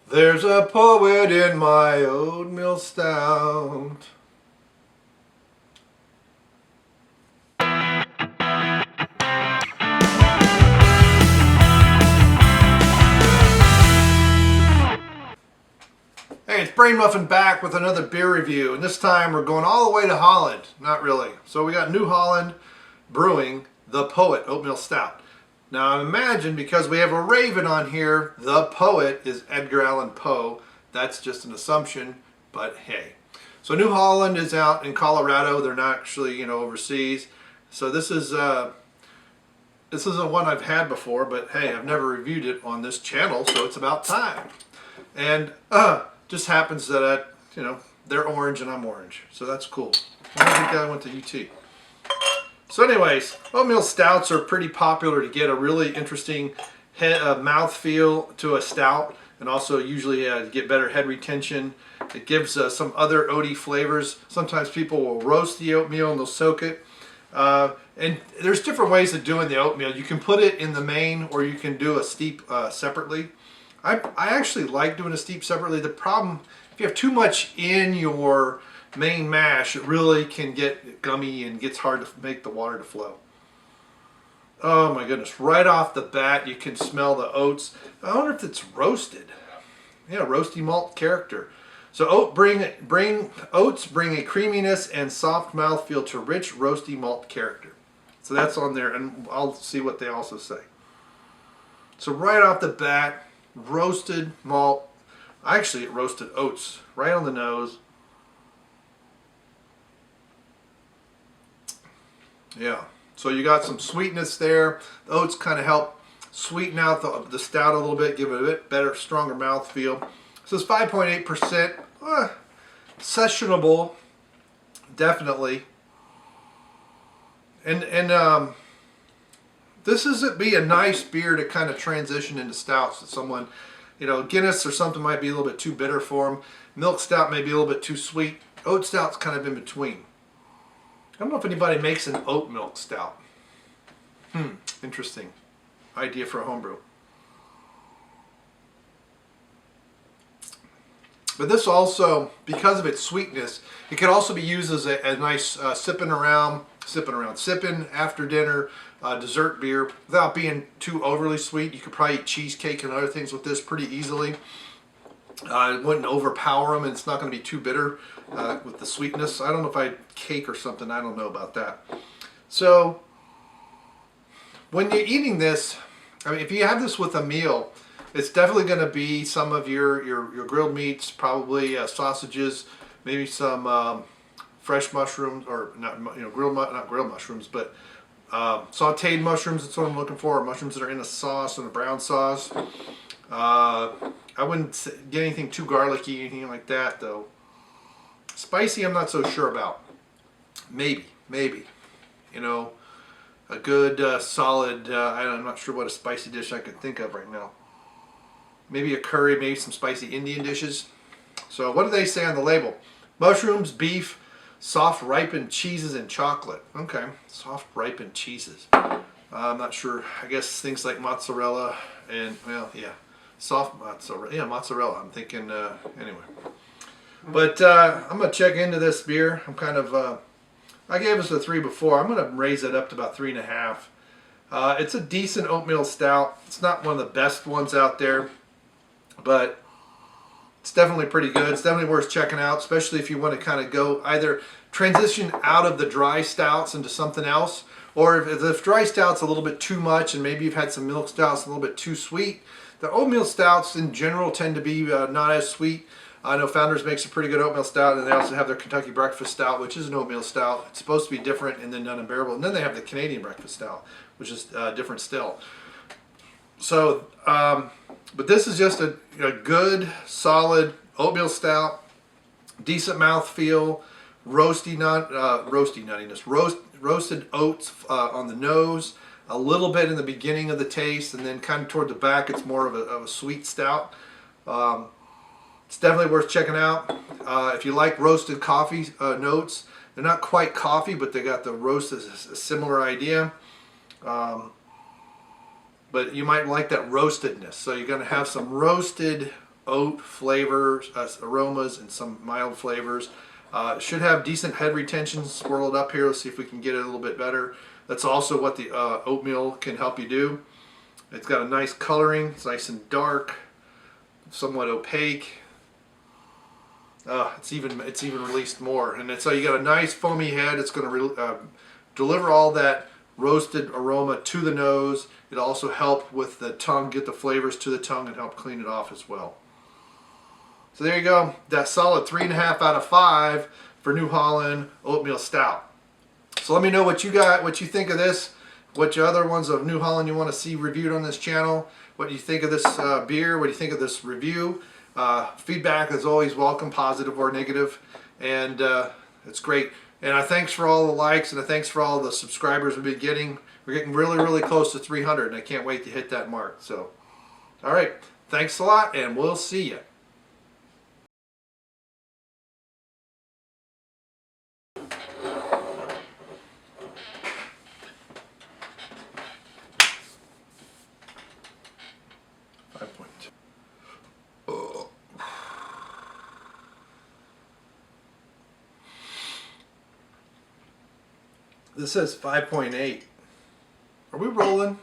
There's a poet in my oatmeal stout. Hey, it's Brain Muffin back with another beer review, and this time we're going all the way to Holland. Not really. So we got New Holland Brewing the Poet Oatmeal Stout. Now imagine, because we have a raven on here, the poet is Edgar Allan Poe. That's just an assumption, but hey. So New Holland is out in Colorado. They're not actually, overseas. So this isn't one I've had before, but hey, I've never reviewed it on this channel, so it's about time. And just happens that they're orange and I'm orange, so that's cool. I think I went to UT. So anyways, oatmeal stouts are pretty popular to get a really interesting mouth feel to a stout, and also usually get better head retention. It gives some other oaty flavors. Sometimes people will roast the oatmeal and they'll soak it. And there's different ways of doing the oatmeal. You can put it in the main, or you can do a steep separately. I actually like doing a steep separately. The problem, if you have too much in your main mash, it really can get gummy and gets hard to make the water to flow. Oh my goodness, right off the bat you can smell the oats. I wonder if it's roasted. Yeah, roasty malt character. So oats bring a creaminess and soft mouthfeel to rich roasty malt character. So that's on there, and I'll see what they also say. So right off the bat, roasted malt. Actually, it roasted oats right on the nose. Yeah, so you got some sweetness there. The oats kind of help sweeten out the stout a little bit, give it a bit better, stronger mouthfeel. So it's 5.8%. Sessionable, definitely. And this would be a nice beer to kind of transition into stouts. That someone, Guinness or something might be a little bit too bitter for them. Milk stout may be a little bit too sweet. Oat stout's kind of in between. I don't know if anybody makes an oat milk stout. Interesting idea for a homebrew. But this also, because of its sweetness, it could also be used as a nice sipping after dinner dessert beer without being too overly sweet. You could probably eat cheesecake and other things with this pretty easily. It wouldn't overpower them, and it's not going to be too bitter with the sweetness. I don't know if I'd cake or something. I don't know about that. So when you're eating this, I mean, if you have this with a meal, it's definitely going to be some of your grilled meats, probably sausages, maybe some fresh mushrooms, or not grilled mushrooms, but sautéed mushrooms. That's what I'm looking for. Mushrooms that are in a sauce, in a brown sauce. I wouldn't get anything too garlicky, anything like that, though. Spicy, I'm not so sure about. Maybe. A good solid. I'm not sure what a spicy dish I could think of right now. Maybe a curry, maybe some spicy Indian dishes. So what do they say on the label? Mushrooms, beef, soft ripened cheeses, and chocolate. Okay, soft ripened cheeses. I'm not sure. I guess things like mozzarella and, well, yeah, soft mozzarella. Yeah, mozzarella. I'm thinking, anyway. But I'm going to check into this beer. I'm kind of, I gave us a 3 before. I'm going to raise it up to about 3.5. It's a decent oatmeal stout. It's not one of the best ones out there, but it's definitely pretty good. It's definitely worth checking out, especially if you want to kind of go either transition out of the dry stouts into something else, or if dry stout's a little bit too much and maybe you've had some milk stouts a little bit too sweet. The oatmeal stouts in general tend to be not as sweet. I know Founders makes a pretty good oatmeal stout, and they also have their Kentucky Breakfast Stout, which is an oatmeal stout. It's supposed to be different and then not unbearable. And then they have the Canadian Breakfast Stout, which is different still. So, but this is just a good, solid oatmeal stout, decent mouthfeel, roasted nuttiness, roasted oats on the nose, a little bit in the beginning of the taste, and then kind of toward the back, it's more of a sweet stout. It's definitely worth checking out. If you like roasted coffee notes, they're not quite coffee, but they got the roast as a similar idea. But you might like that roastedness. So you're going to have some roasted oat flavors, aromas, and some mild flavors. It should have decent head retention swirled up here. Let's see if we can get it a little bit better. That's also what the oatmeal can help you do. It's got a nice coloring. It's nice and dark, somewhat opaque. It's even released more, and so you got a nice foamy head. It's going to deliver all that roasted aroma to the nose. It'll also help with the tongue, get the flavors to the tongue, and help clean it off as well. So there you go. That solid 3.5 out of 5 for New Holland Oatmeal Stout. So let me know what you got, what you think of this, what other ones of New Holland you want to see reviewed on this channel, what you think of this beer, what do you think of this review. Feedback is always welcome, positive or negative, and it's great. And thanks for all the likes, and thanks for all the subscribers we've been getting. We're getting really, really close to 300, and I can't wait to hit that mark. So, all right, thanks a lot, and we'll see you. This says 5.8. Are we rolling?